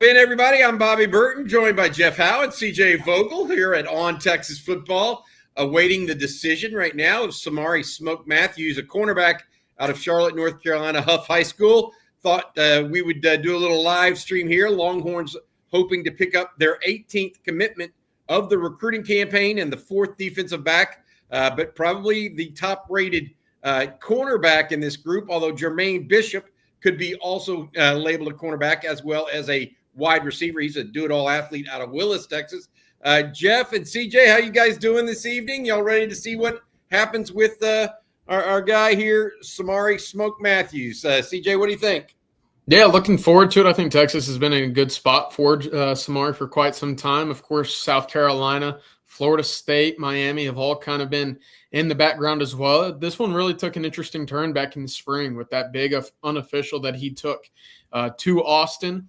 In everybody, I'm Bobby Burton, joined by Jeff Howe and CJ Vogel here at On Texas Football, awaiting the decision right now of Samari Matthews, a cornerback out of Charlotte, North Carolina, Huff High School. Thought we would do a little live stream here. Longhorns hoping to pick up their 18th commitment of the recruiting campaign and the fourth defensive back, but probably the top-rated cornerback in this group, although Jermaine Bishop could be also labeled a cornerback as well as a wide receiver. He's a do-it-all athlete out of Willis, Texas. Jeff and CJ, how you guys doing this evening? Y'all ready to see what happens with our guy here, Samari Matthews? CJ, what do you think? Yeah, looking forward to it. I think Texas has been in a good spot for Samari for quite some time. Of course, South Carolina, Florida State, Miami have all kind of been in the background as well. This one really took an interesting turn back in the spring with that big unofficial that he took to Austin.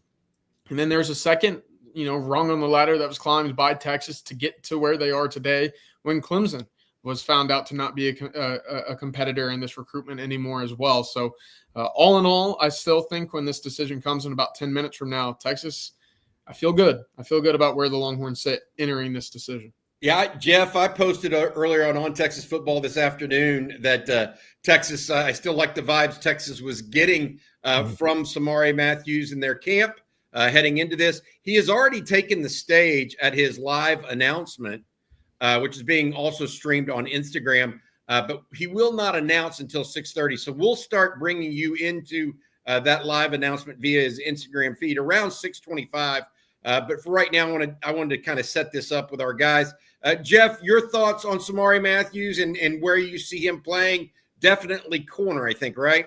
And then there's a second, rung on the ladder that was climbed by Texas to get to where they are today when Clemson was found out to not be a competitor in this recruitment anymore as well. So all in all, I still think when this decision comes in about 10 minutes from now, Texas, I feel good. I feel good about where the Longhorns sit entering this decision. Yeah, Jeff, I posted earlier on Texas Football this afternoon that Texas, I still like the vibes Texas was getting from Samari Matthews in their camp heading into this. He has already taken the stage at his live announcement, which is being also streamed on Instagram, but he will not announce until 6:30. So we'll start bringing you into that live announcement via his Instagram feed around 6:25. But for right now, I wanted to kind of set this up with our guys. Jeff, your thoughts on Samari Matthews and where you see him playing? Definitely corner, I think, right?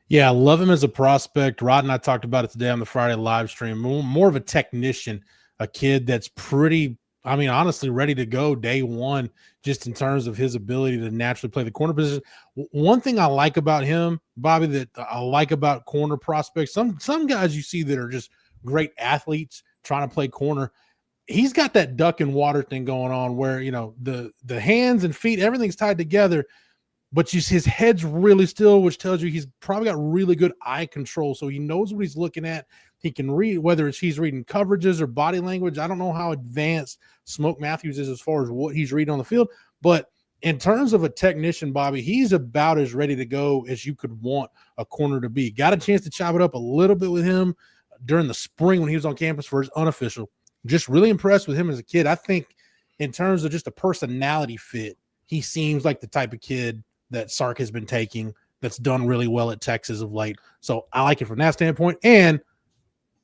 Yeah, I love him as a prospect. Rod and I talked about it today on the Friday live stream. More of a technician, a kid that's pretty, honestly ready to go day one, just in terms of his ability to naturally play the corner position. One thing I like about him, Bobby, that I like about corner prospects, some guys you see that are just great athletes trying to play corner. He's got that duck and water thing going on where, the hands and feet, everything's tied together, but his head's really still, which tells you he's probably got really good eye control. So he knows what he's looking at. He can read, whether he's reading coverages or body language. I don't know how advanced Matthews is as far as what he's reading on the field, but in terms of a technician, Bobby, he's about as ready to go as you could want a corner to be. Got a chance to chop it up a little bit with him during the spring when he was on campus for his unofficial. Just really impressed with him as a kid. I think in terms of just a personality fit, he seems like the type of kid that Sark has been taking that's done really well at Texas of late. So I like it from that standpoint. And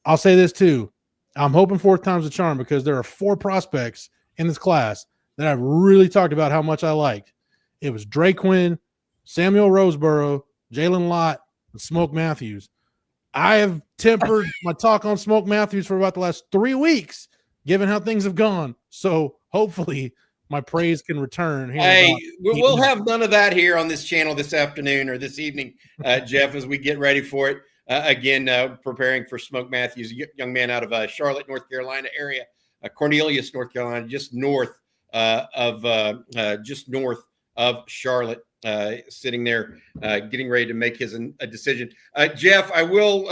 I'll say this too. I'm hoping fourth time's a charm because there are 4 prospects in this class that I've really talked about how much I liked. It was Dre Quinn, Samuel Roseboro, Jalen Lott, and Smoke Matthews. I have tempered my talk on Smoke Matthews for about the last 3 weeks, given how things have gone. So hopefully my praise can return. Hey, we'll have none of that here on this channel this afternoon or this evening, Jeff, as we get ready for it. Again, preparing for Smoke Matthews, a young man out of Charlotte, North Carolina area, Cornelius, North Carolina, just north of Charlotte. Sitting there, getting ready to make a decision. Jeff, I will.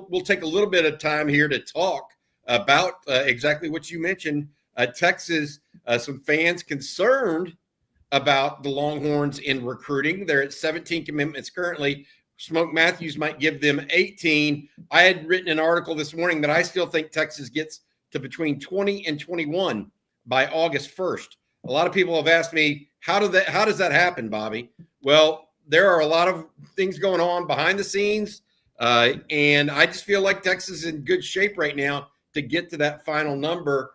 We'll take a little bit of time here to talk about exactly what you mentioned. Texas, some fans concerned about the Longhorns in recruiting. They're at 17 commitments currently. Smoke Matthews might give them 18. I had written an article this morning that I still think Texas gets to between 20 and 21 by August 1st. A lot of people have asked me, how does that happen, Bobby? Well, there are a lot of things going on behind the scenes, and I just feel like Texas is in good shape right now to get to that final number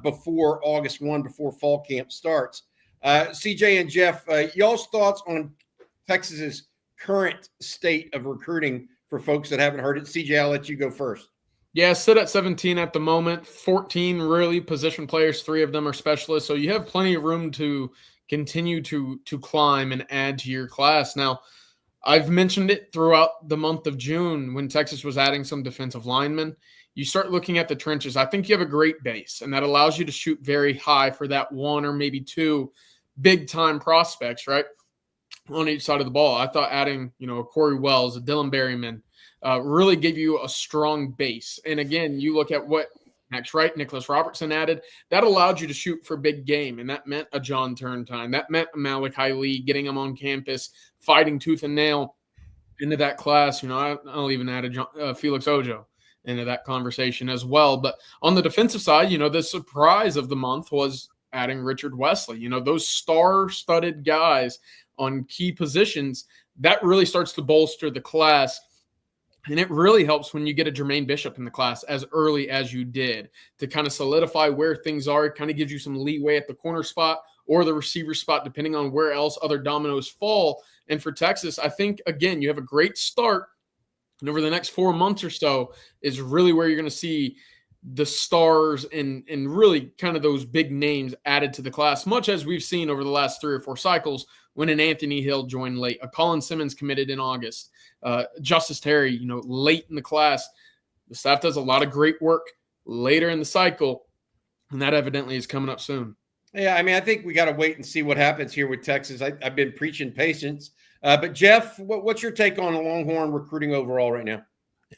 before August 1, before fall camp starts. CJ and Jeff, y'all's thoughts on Texas's current state of recruiting for folks that haven't heard it. CJ, I'll let you go first. Yeah, sit at 17 at the moment, 14 really position players, 3 of them are specialists. So you have plenty of room to continue to climb and add to your class. Now, I've mentioned it throughout the month of June when Texas was adding some defensive linemen. You start looking at the trenches. I think you have a great base, and that allows you to shoot very high for that 1 or maybe 2 big-time prospects, right, on each side of the ball. I thought adding, a Corey Wells, a Dylan Berryman, really give you a strong base. And again, you look at what Max Wright, Nicholas Robertson added, that allowed you to shoot for big game. And that meant a John Turntine. That meant a Malachi Lee, getting him on campus, fighting tooth and nail into that class. I'll even add Felix Ojo into that conversation as well. But on the defensive side, the surprise of the month was adding Richard Wesley. Those star-studded guys on key positions, that really starts to bolster the class. And it really helps when you get a Jermaine Bishop in the class as early as you did to kind of solidify where things are. It kind of gives you some leeway at the corner spot or the receiver spot, depending on where else other dominoes fall. And for Texas, I think, again, you have a great start. And over the next 4 months or so is really where you're going to see the stars and really kind of those big names added to the class, much as we've seen over the last 3 or 4 cycles when an Anthony Hill joined late, a Colin Simmons committed in August, Justice Terry, late in the class. The staff does a lot of great work later in the cycle, and that evidently is coming up soon. Yeah, I think we got to wait and see what happens here with Texas. I've been preaching patience. But, Jeff, what's your take on Longhorn recruiting overall right now?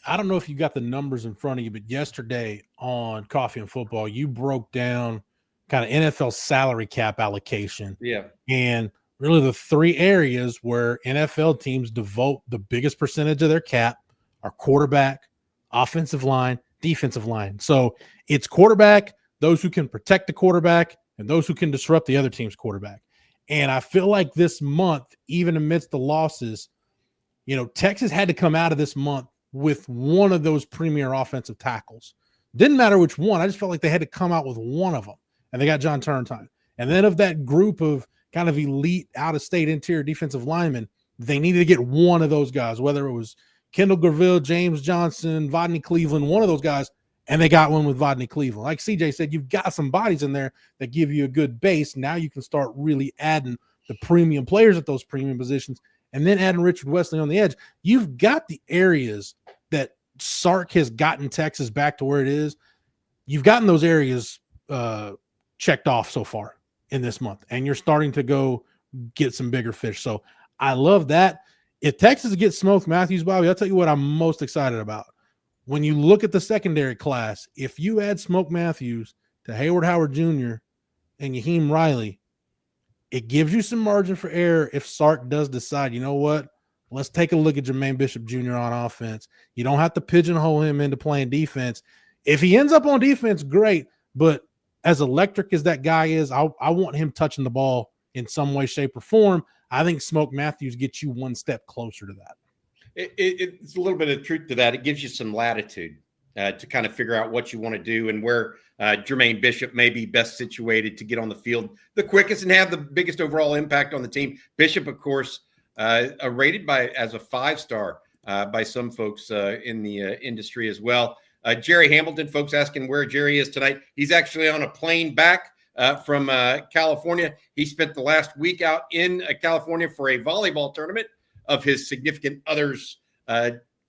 I don't know if you got the numbers in front of you, but yesterday on Coffee and Football, you broke down kind of NFL salary cap allocation. Yeah. And really the 3 areas where NFL teams devote the biggest percentage of their cap are quarterback, offensive line, defensive line. So it's quarterback, those who can protect the quarterback, and those who can disrupt the other team's quarterback. And I feel like this month, even amidst the losses, Texas had to come out of this month with one of those premier offensive tackles. Didn't matter which one. I just felt like they had to come out with one of them, and they got John Turntine. And then of that group of kind of elite out-of-state interior defensive linemen, they needed to get one of those guys, whether it was Kendall Graville, James Johnson, Vodney Cleveland, one of those guys, and they got one with Vodney Cleveland. Like CJ said, you've got some bodies in there that give you a good base. Now you can start really adding the premium players at those premium positions, and then adding Richard Wesley on the edge. You've got the areas that Sark has gotten Texas back to where it is. You've gotten those areas checked off so far in this month, and you're starting to go get some bigger fish. So I love that. If Texas gets Smoke Matthews, Bobby, I'll tell you what I'm most excited about. When you look at the secondary class, if you add Smoke Matthews to Hayward Howard Jr. and Yaheem Riley, it gives you some margin for error if Sark does decide, let's take a look at Jermaine Bishop Jr. on offense. You don't have to pigeonhole him into playing defense. If he ends up on defense, great. But as electric as that guy is, I want him touching the ball in some way, shape, or form. I think Smoke Matthews gets you one step closer to that. It's a little bit of truth to that. It gives you some latitude to kind of figure out what you want to do and where Jermaine Bishop may be best situated to get on the field the quickest and have the biggest overall impact on the team. Bishop, of course, rated as a 5-star by some folks in the industry as well. Jerry Hamilton, folks asking where Jerry is tonight. He's actually on a plane back from California. He spent the last week out in California for a volleyball tournament of his significant other's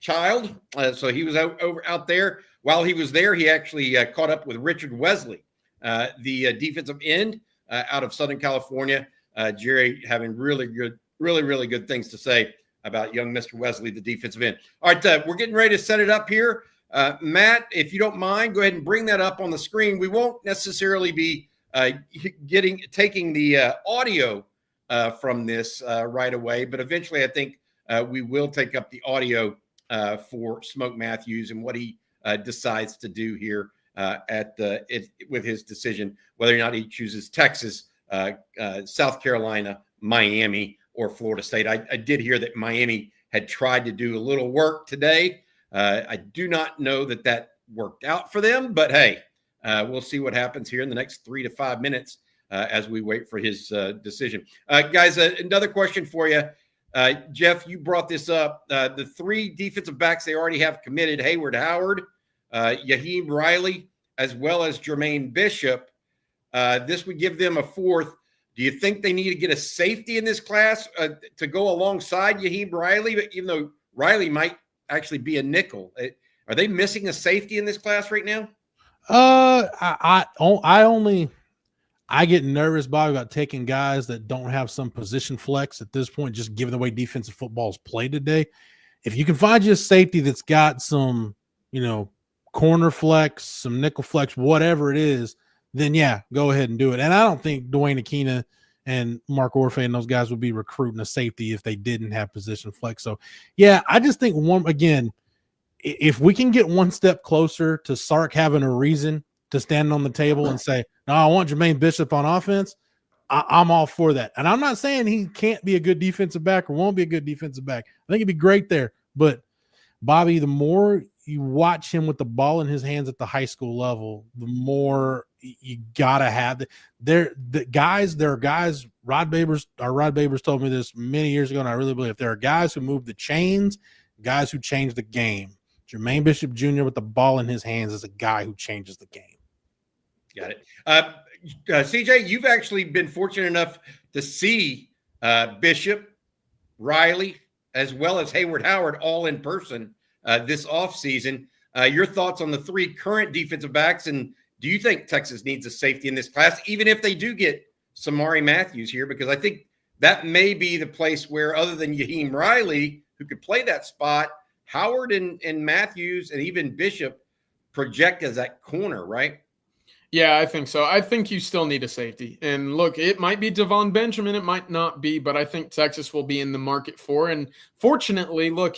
child. So he was out there. While he was there, he actually caught up with Richard Wesley, the defensive end out of Southern California. Jerry having really good things to say about young Mr. Wesley, the defensive end. All right, we're getting ready to set it up here. Matt, if you don't mind, go ahead and bring that up on the screen. We won't necessarily be taking the audio from this right away, but eventually I think we will take up the audio for Smoke Matthews and what he decides to do here with his decision, whether or not he chooses Texas, South Carolina, Miami, or Florida State. I did hear that Miami had tried to do a little work today. I do not know that worked out for them, but hey, we'll see what happens here in the next 3 to 5 minutes as we wait for his decision. Guys, another question for you. Jeff, you brought this up. The 3 defensive backs they already have committed, Hayward Howard, Yaheem Riley, as well as Jermaine Bishop. This would give them a 4th. Do you think they need to get a safety in this class to go alongside Yaheem Riley, even though Riley might actually be a nickel? Are they missing a safety in this class right now? I get nervous, Bobby, about taking guys that don't have some position flex at this point, just given the way defensive football is played today. if you can find you a safety that's got some, corner flex, some nickel flex, whatever it is, then yeah, go ahead and do it. And I don't think Dwayne Aquina and Mark Orfe and those guys would be recruiting a safety if they didn't have position flex. So yeah, I just think if we can get one step closer to Sark having a reason to stand on the table and say, no, I want Jermaine Bishop on offense, I'm all for that. And I'm not saying he can't be a good defensive back or won't be a good defensive back. I think he'd be great there. But Bobby, the more you watch him with the ball in his hands at the high school level, the more you gotta have there are guys. Rod Babers told me this many years ago, and I really believe there are guys who move the chains, guys who change the game. Jermaine Bishop Jr. with the ball in his hands is a guy who changes the game. Got it. CJ, you've actually been fortunate enough to see Bishop, Riley, as well as Hayward Howard all in person this offseason. Your thoughts on the three current defensive backs, and do you think Texas needs a safety in this class, even if they do get Samari Matthews here? Because I think that may be the place where, other than Yaheem Riley, who could play that spot, Howard and Matthews and even Bishop project as that corner, right? Yeah, I think so. I think you still need a safety. And look, it might be Devon Benjamin, it might not be, but I think Texas will be in the market for. And fortunately, look,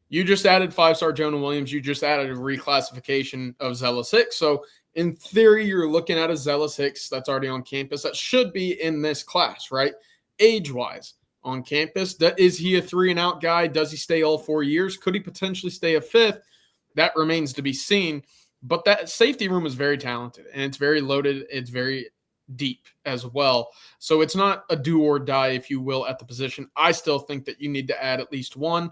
you just added 5-star Jonah Williams. You just added a reclassification of Zealous Hicks. So in theory, you're looking at a Zealous Hicks that's already on campus that should be in this class, right? Age-wise on campus. Is he a 3-and-out guy? Does he stay all 4 years? Could he potentially stay a fifth? That remains to be seen. But that safety room is very talented, and it's very loaded. It's very deep as well. So it's not a do or die, if you will, at the position. I still think that you need to add at least one.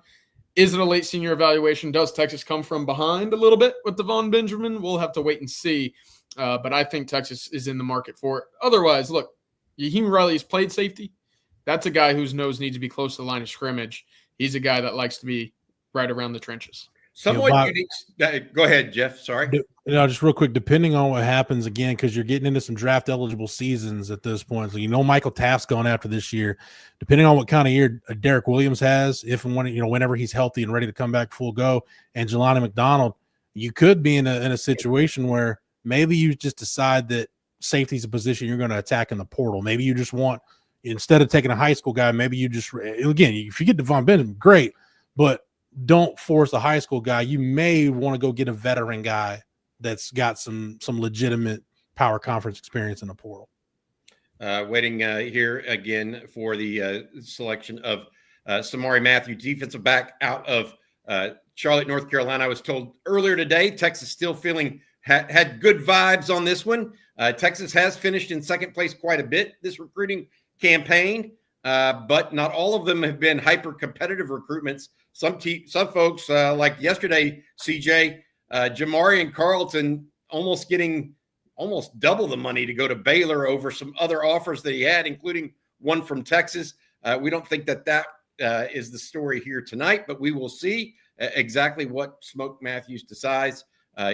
Is it a late senior evaluation? Does Texas come from behind a little bit with Devon Benjamin? We'll have to wait and see. But I think Texas is in the market for it. Otherwise, look, Yaheem Riley has played safety. That's a guy whose nose needs to be close to the line of scrimmage. He's a guy that likes to be right around the trenches. Somewhat unique. Go ahead, Jeff. Sorry. Just real quick, depending on what happens again, because you're getting into some draft eligible seasons at this point. So, Michael Taft's going after this year. Depending on what kind of year Derek Williams has, if and when, whenever he's healthy and ready to come back full go, and Jelani McDonald, you could be in a situation where maybe you just decide that safety is a position you're going to attack in the portal. Maybe you just want, instead of taking a high school guy, maybe you just, again, if you get Devon Benjamin, great, but don't force a high school guy. You may want to go get a veteran guy that's got some legitimate power conference experience in the portal. Waiting here again for the selection of Samari Matthews, defensive back out of Charlotte, North Carolina. I was told earlier today, Texas still feeling had good vibes on this one. Texas has finished in second place quite a bit this recruiting campaign, but not all of them have been hyper-competitive recruitments. Some folks, like yesterday, CJ, Jamarian Carlton almost getting almost double the money to go to Baylor over some other offers that he had, including one from Texas. We don't think that is the story here tonight, but we will see exactly what Smoke Matthews decides.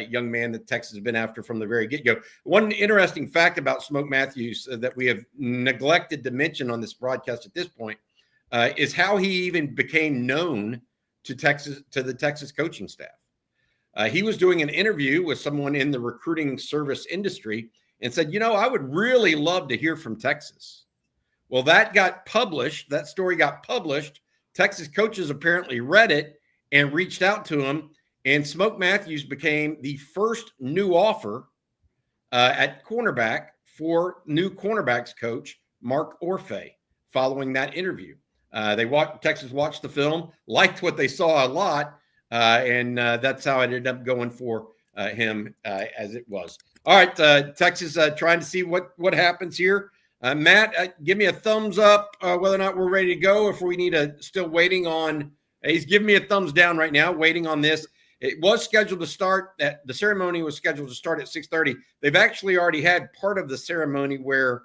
Young man that Texas has been after from the very get-go. One interesting fact about Smoke Matthews that we have neglected to mention on this broadcast at this point is how he even became known to the Texas coaching staff. He was doing an interview with someone in the recruiting service industry and said, I would really love to hear from Texas. Well, that got published. That story got published. Texas coaches apparently read it and reached out to him. And Smoke Matthews became the first new offer at cornerback for new cornerbacks coach Mark Orfe following that interview. Texas watched the film, liked what they saw a lot, and that's how it ended up going for him as it was. All right, Texas trying to see what happens here. Matt, give me a thumbs up whether or not we're ready to go. If we need still waiting on, he's giving me a thumbs down right now, waiting on this. It was scheduled to start. The ceremony was scheduled to start at 6:30. They've actually already had part of the ceremony where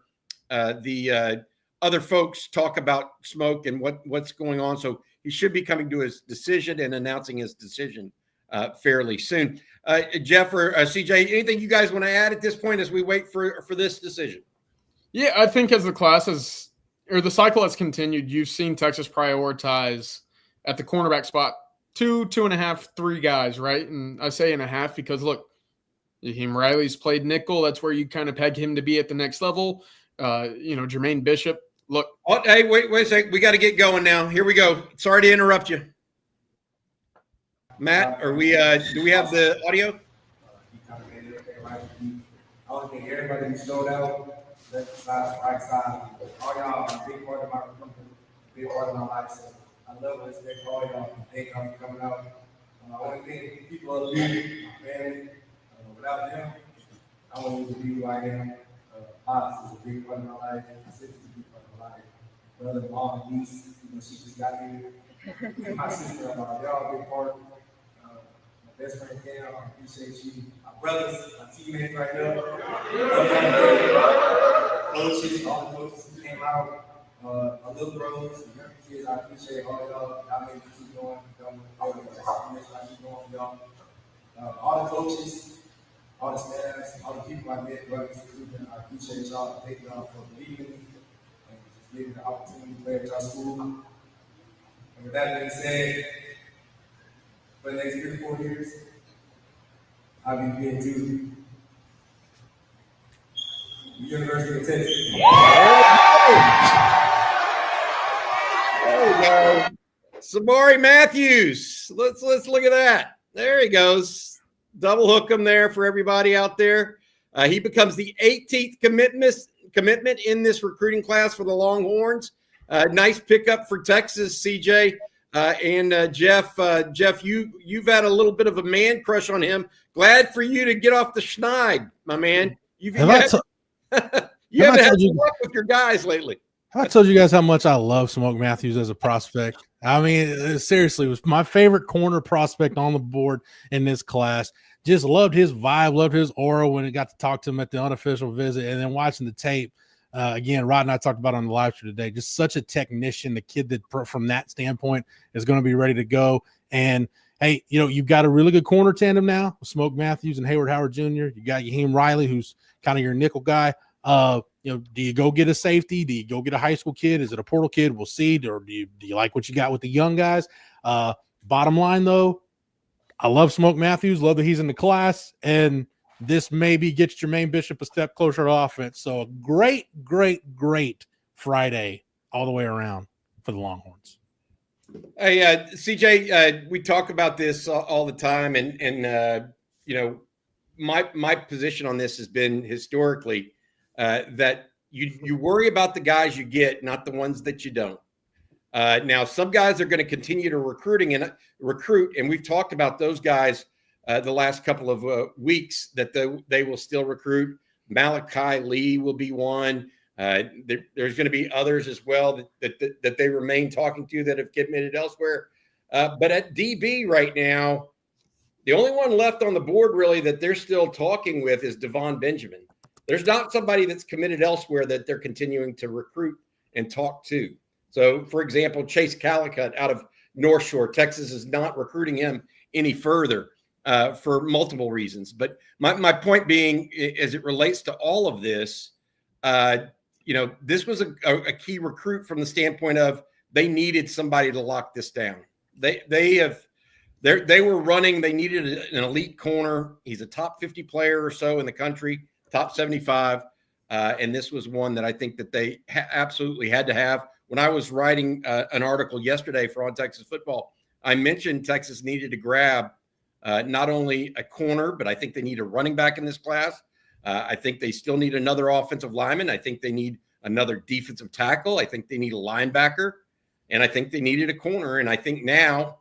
the other folks talk about Smoke and what's going on. So he should be coming to his decision and announcing his decision fairly soon. Jeff or CJ, anything you guys want to add at this point as we wait for this decision? Yeah, I think as the cycle has continued, you've seen Texas prioritize at the cornerback spot two and a half, three guys, right? And I say and a half because, look, Raheem Riley's played nickel. That's where you kind of peg him to be at the next level. Jermaine Bishop, look. Oh, hey, wait a second. We got to get going now. Here we go. Sorry to interrupt you. Matt, do we have the audio? I want to thank everybody who showed out, left side, right side. All y'all are a big part of my recruitment, big part of my life. So I love and respect all y'all. Thank y'all for coming out. I want to thank people of leaving, my family. Without them, I wouldn't even be who I am. Pops is a big part of my life. My sister's a big part of my life. Brother, mom, niece, she just got here. My sister, y'all a big part. My best friend Cam, I appreciate you. My brothers, my teammates right now. Coaches, all the coaches who came out. My little brothers, the younger kids, I appreciate all y'all. Y'all made me keep going. I keep going for y'all. All the coaches, all the staffs, all the people I met, brothers, I appreciate y'all. Thank y'all for believing in me and just giving me the opportunity to play at y'all school. And with that being said, for the next 3 to 4 years, I'll be here too. The University of Texas. There we go. Samari Matthews. Let's look at that. There he goes. Double hook him there for everybody out there. He becomes the 18th commitment in this recruiting class for the Longhorns. Nice pickup for Texas, CJ. And Jeff, you've had a little bit of a man crush on him. Glad for you to get off the schneid, my man. You haven't had luck with your guys lately. I told you guys how much I love Smoke Matthews as a prospect. I mean, seriously, it was my favorite corner prospect on the board in this class. Just loved his vibe, loved his aura when I got to talk to him at the unofficial visit, and then watching the tape. Again, Rod and I talked about on the live stream today, just such a technician, the kid that from that standpoint is going to be ready to go. And, hey, you've got a really good corner tandem now with Smoke Matthews and Hayward Howard Jr. You got Raheem Riley, who's kind of your nickel guy. Do you go get a safety? Do you go get a high school kid? Is it a portal kid? We'll see. Or do you like what you got with the young guys? Bottom line, though, I love Smoke Matthews. Love that he's in the class. And this maybe gets Jermaine Bishop a step closer to offense. So a great, great, great Friday all the way around for the Longhorns. Hey, CJ, we talk about this all the time. And my position on this has been historically that you worry about the guys you get, not the ones that you don't. Now, some guys are going to continue to recruit, and we've talked about those guys the last couple of weeks that they will still recruit. Malachi Lee will be one. There's going to be others as well that they remain talking to that have committed elsewhere. But at DB right now, the only one left on the board really that they're still talking with is Devon Benjamin. There's not somebody that's committed elsewhere that they're continuing to recruit and talk to. So, for example, Chase Calicut out of North Shore, Texas is not recruiting him any further for multiple reasons. But my point being, as it relates to all of this, this was a key recruit from the standpoint of they needed somebody to lock this down. They were running. They needed an elite corner. He's a top 50 player or so in the country, top 75. And this was one that I think that they absolutely had to have. When I was writing an article yesterday for On Texas Football, I mentioned Texas needed to grab not only a corner, but I think they need a running back in this class. I think they still need another offensive lineman. I think they need another defensive tackle. I think they need a linebacker. And I think they needed a corner. And I think now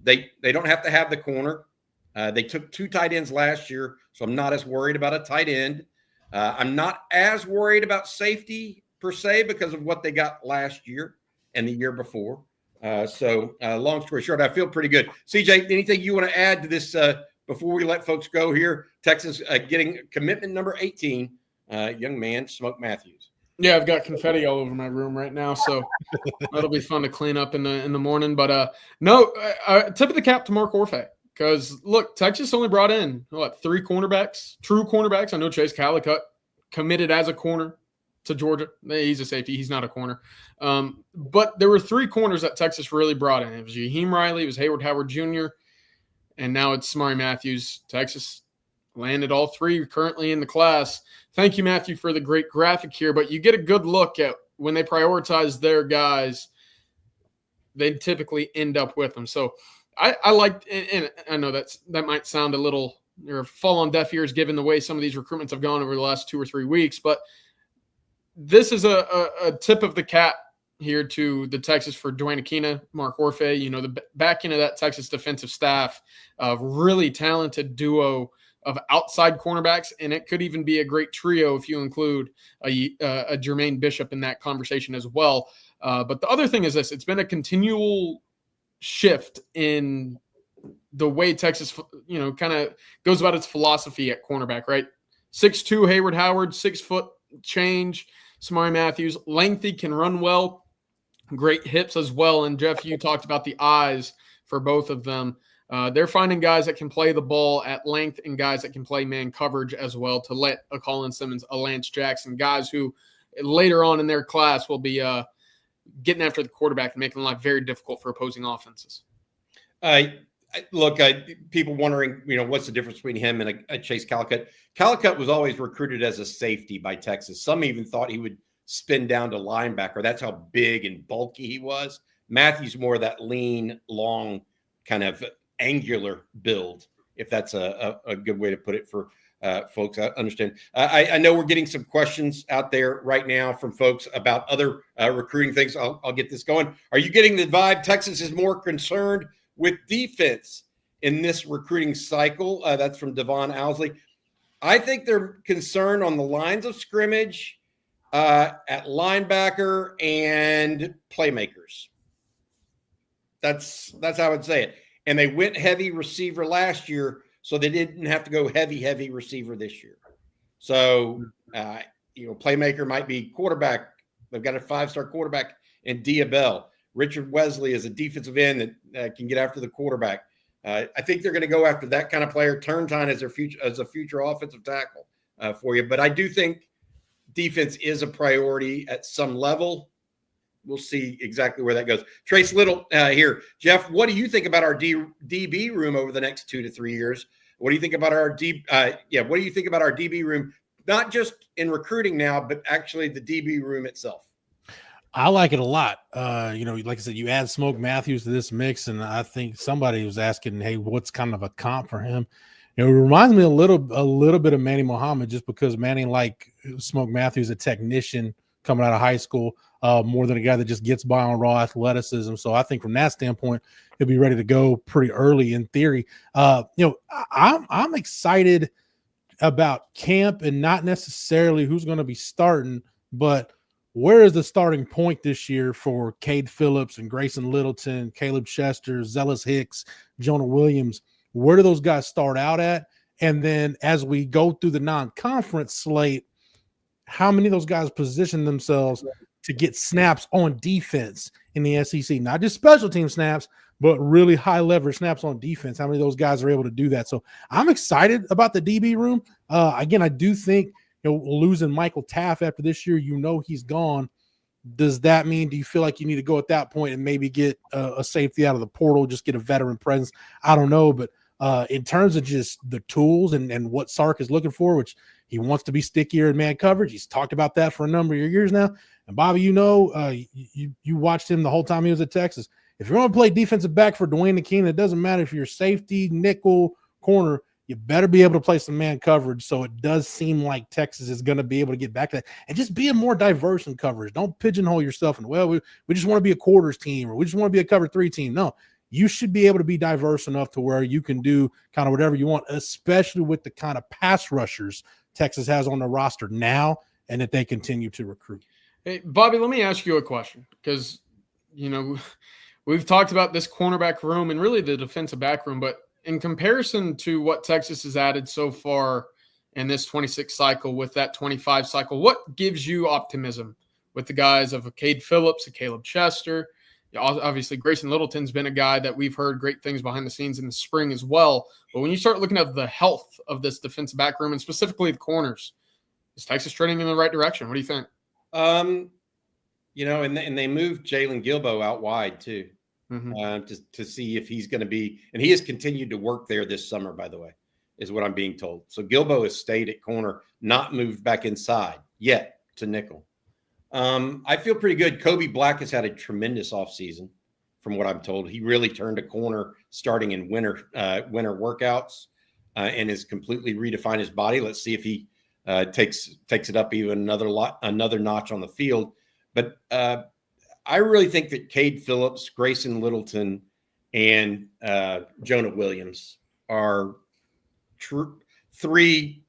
they don't have to have the corner. They took 2 tight ends last year, so I'm not as worried about a tight end. I'm not as worried about safety per se because of what they got last year and the year before. So long story short, I feel pretty good. CJ, anything you want to add to this before we let folks go here? Texas getting commitment number 18, young man, Smoke Matthews. Yeah, I've got confetti all over my room right now, so that'll be fun to clean up in the morning. But tip of the cap to Mark Orfe. Because, look, Texas only brought in, 3 cornerbacks, true cornerbacks. I know Chase Calicut committed as a corner. to Georgia. He's a safety. He's not a corner. But there were 3 corners that Texas really brought in. It was Yaheem Riley, it was Hayward Howard Jr., and now it's Samari Matthews. Texas landed all 3 currently in the class. Thank you, Matthew, for the great graphic here. But you get a good look at when they prioritize their guys, they typically end up with them. So I like, and I know that might sound a little or fall on deaf ears given the way some of these recruitments have gone over the last 2 or 3 weeks, but this is a tip of the cap here to the Texas for Dwayne Aquina, Mark Orfe, the backing of that Texas defensive staff, a really talented duo of outside cornerbacks, and it could even be a great trio if you include a Jermaine Bishop in that conversation as well. But the other thing is this: it's been a continual shift in the way Texas, kind of goes about its philosophy at cornerback, right? 6'2" Hayward Howard, 6 foot change. Samari Matthews, lengthy, can run well, great hips as well. And Jeff, you talked about the eyes for both of them. They're finding guys that can play the ball at length and guys that can play man coverage as well to let a Colin Simmons, a Lance Jackson, guys who later on in their class will be getting after the quarterback and making life very difficult for opposing offenses. Look, people wondering, what's the difference between him and a Chase Calicut? Calicut was always recruited as a safety by Texas. Some even thought he would spin down to linebacker. That's how big and bulky he was. Matthews more of that lean, long, kind of angular build, if that's a good way to put it for folks. I understand. I know we're getting some questions out there right now from folks about other recruiting things. I'll get this going. Are you getting the vibe Texas is more concerned with defense in this recruiting cycle? That's from Devon Owsley. I think they're concerned on the lines of scrimmage, at linebacker and playmakers. That's how I would say it. And they went heavy receiver last year, so they didn't have to go heavy receiver this year. So, playmaker might be quarterback. They've got a 5-star quarterback in Diabell. Richard Wesley is a defensive end that can get after the quarterback. I think they're going to go after that kind of player. Turntine as a future offensive tackle for you. But I do think defense is a priority at some level. We'll see exactly where that goes. Trace Little here. Jeff, what do you think about our DB room over the next 2 to 3 years? What do you think about our what do you think about our DB room, not just in recruiting now, but actually the DB room itself? I like it a lot. Like I said, you add Smoke Matthews to this mix, and I think somebody was asking, hey, what's kind of a comp for him? It reminds me a little bit of Manny Muhammad, just because Manny, like Smoke Matthews, a technician coming out of high school, more than a guy that just gets by on raw athleticism. So I think from that standpoint, he'll be ready to go pretty early in theory. I'm excited about camp, and not necessarily who's going to be starting, but where is the starting point this year for Cade Phillips and Grayson Littleton, Caleb Chester, Zealous Hicks, Jonah Williams? Where do those guys start out at? And then as we go through the non-conference slate, how many of those guys position themselves to get snaps on defense in the SEC? Not just special team snaps, but really high leverage snaps on defense. How many of those guys are able to do that? So I'm excited about the DB room. Again, I do think, losing Michael Taft after this year, he's gone. Does that mean, do you feel like you need to go at that point and maybe get a safety out of the portal, just get a veteran presence? I don't know. But in terms of just the tools and what Sark is looking for, which he wants to be stickier in man coverage. He's talked about that for a number of years now. And Bobby, you watched him the whole time he was at Texas. If you're going to play defensive back for Dwayne Aquina, it doesn't matter if you're safety, nickel, corner. You better be able to play some man coverage. So it does seem like Texas is going to be able to get back to that and just being more diverse in coverage. Don't pigeonhole yourself in, we just want to be a quarters team, or we just want to be a cover 3 team. No, you should be able to be diverse enough to where you can do kind of whatever you want, especially with the kind of pass rushers Texas has on the roster now, and that they continue to recruit. Hey, Bobby, let me ask you a question, because, we've talked about this cornerback room and really the defensive back room, but in comparison to what Texas has added so far in this 26 cycle with that 25 cycle, what gives you optimism with the guys of a Cade Phillips, a Caleb Chester? Obviously, Grayson Littleton's been a guy that we've heard great things behind the scenes in the spring as well. But when you start looking at the health of this defensive back room, and specifically the corners, is Texas trending in the right direction? What do you think? And they moved Jalen Gilbo out wide too, to see if he's going to be, and he has continued to work there this summer, by the way, is what I'm being told. So Gilbo has stayed at corner, not moved back inside yet to nickel. I feel pretty good. Kobe Black has had a tremendous offseason, from what I'm told. He really turned a corner starting in winter workouts, and has completely redefined his body. Let's see if he takes it up even another notch on the field. But I really think that Cade Phillips, Grayson Littleton, and Jonah Williams are three,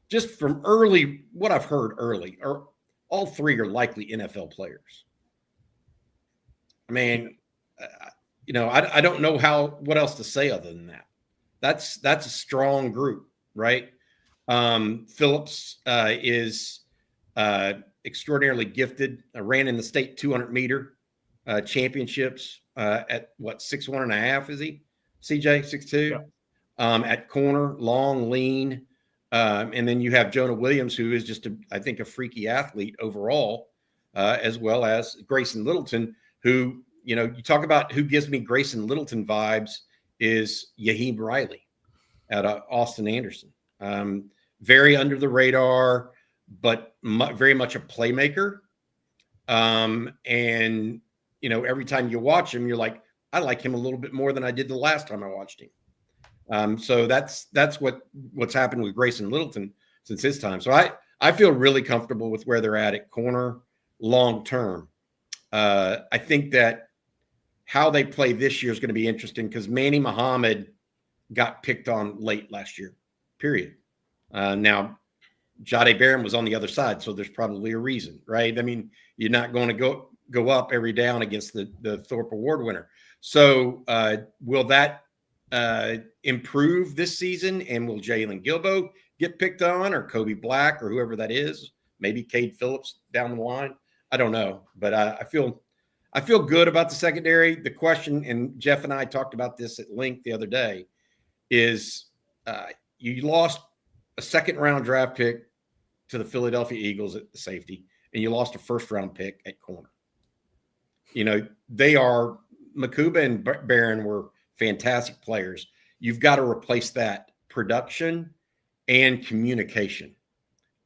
just from early, what I've heard early, or all three are likely NFL players. I mean, I don't know what else to say other than that. That's a strong group, right? Phillips is extraordinarily gifted. Ran in the state 200-meter championships at what, 6'1.5" is he? CJ 6'2". Yeah. At corner, long, lean, and then you have Jonah Williams, who is just I think a freaky athlete overall, as well as Grayson Littleton, who you talk about who gives me Grayson Littleton vibes is Yaheem Riley at Austin Anderson. Very under the radar, but very much a playmaker. And every time you watch him, you're like, I like him a little bit more than I did the last time I watched him. So that's what's happened with Grayson Littleton since his time. So I feel really comfortable with where they're at corner long term. I think that how they play this year is going to be interesting because Manny Muhammad got picked on late last year, period. Now, Jahdae Barron was on the other side, so there's probably a reason, right? I mean, you're not going to go up every down against the Thorpe Award winner. So will that improve this season? And will Jalen Gilbo get picked on, or Kobe Black, or whoever that is? Maybe Cade Phillips down the line. I don't know, but I feel good about the secondary. The question, and Jeff and I talked about this at length the other day, is you lost a second-round draft pick to the Philadelphia Eagles at the safety, and you lost a first-round pick at corner. Makuba and Barron were fantastic players. You've got to replace that production and communication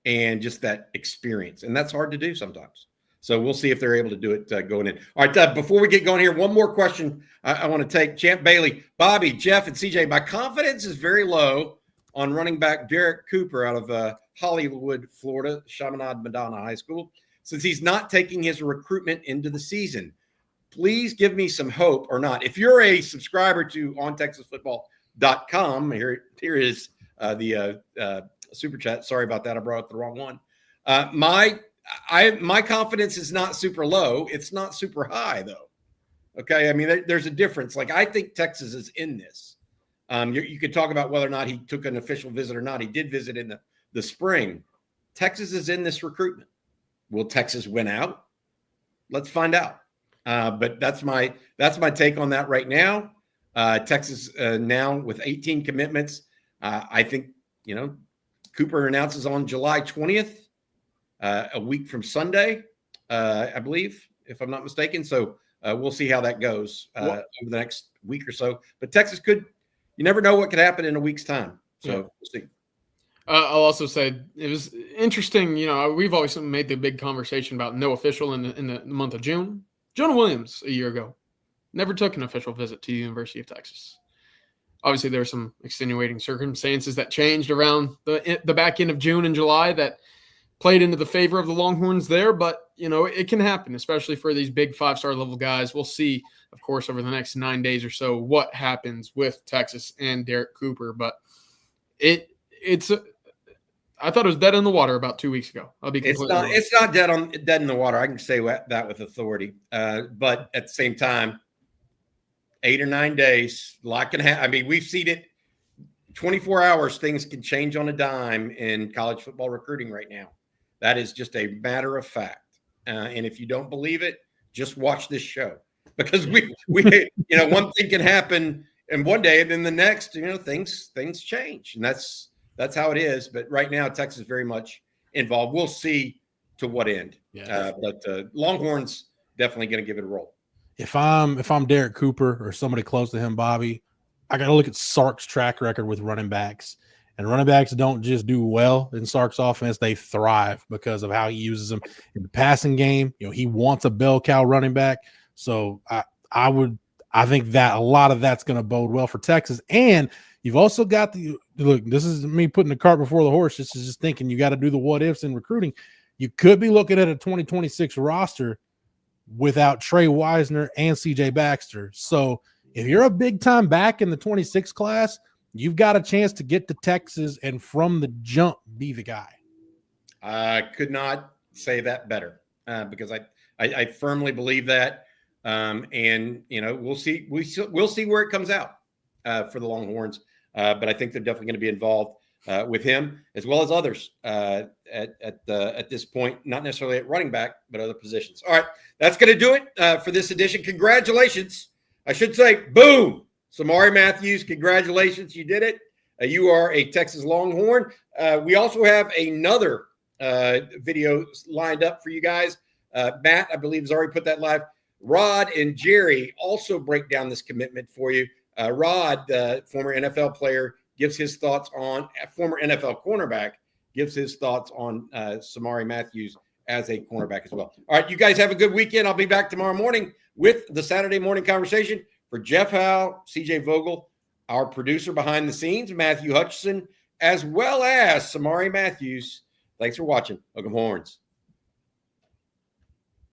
and just that experience, and that's hard to do sometimes. So we'll see if they're able to do it going in. All right, before we get going here, one more question I want to take. Champ Bailey, Bobby, Jeff, and CJ, my confidence is very low on running back Derek Cooper out of Hollywood, Florida, Chaminade Madonna High School, since he's not taking his recruitment into the season. Please give me some hope or not. If you're a subscriber to OnTexasFootball.com, here is the super chat. Sorry about that. I brought up the wrong one. My confidence is not super low. It's not super high, though. Okay. I mean, there's a difference. Like, I think Texas is in this. You could talk about whether or not he took an official visit or not. He did visit in the spring. Texas is in this recruitment. Will Texas win out? Let's find out. But that's my take on that right now. Texas now with 18 commitments. I think, Cooper announces on July 20th. A week from Sunday, I believe, if I'm not mistaken. So we'll see how that goes over the next week or so. But Texas you never know what could happen in a week's time. So we'll see. I'll also say it was interesting. We've always made the big conversation about no official in the month of June. Jonah Williams a year ago never took an official visit to the University of Texas. Obviously, there were some extenuating circumstances that changed around the back end of June and July that played into the favor of the Longhorns there, but it can happen, especially for these big 5-star level guys. We'll see, of course, over the next 9 days or so what happens with Texas and Derek Cooper. But I thought it was dead in the water about 2 weeks ago. It's not dead in the water. I can say that with authority. But at the same time, 8 or 9 days, a lot can happen. I mean, we've seen it. 24 hours, things can change on a dime in college football recruiting right now. That is just a matter of fact. And if you don't believe it, just watch this show, because we one thing can happen in one day, and then the next, things change, and that's how it is. But right now, Texas is very much involved. We'll see to what end. Yeah. But Longhorns definitely going to give it a roll. If I'm Derek Cooper or somebody close to him, Bobby, I got to look at Sark's track record with running backs. And running backs don't just do well in Sark's offense; they thrive because of how he uses them in the passing game. He wants a bell cow running back. So I think that a lot of that's going to bode well for Texas. And you've also got look. This is me putting the cart before the horse. This is just thinking you got to do the what ifs in recruiting. You could be looking at a 2026 roster without Trey Wisner and CJ Baxter. So if you're a big time back in the 26 class, you've got a chance to get to Texas and from the jump be the guy. I could not say that better because I firmly believe that. And we'll see where it comes out for the Longhorns. But I think they're definitely going to be involved with him as well as others at this point, not necessarily at running back, but other positions. All right, that's going to do it for this edition. Congratulations. I should say, boom, Samari Matthews, congratulations. You did it. You are a Texas Longhorn. We also have another video lined up for you guys. Matt, I believe, has already put that live. Rod and Jerry also break down this commitment for you. Rod, former NFL player, gives his thoughts on former NFL cornerback, gives his thoughts on Samari Matthews as a cornerback as well. All right, you guys have a good weekend. I'll be back tomorrow morning with the Saturday morning conversation. For Jeff Howe, CJ Vogel, our producer behind the scenes, Matthew Hutchison, as well as Samari Matthews. Thanks for watching. Longhorns.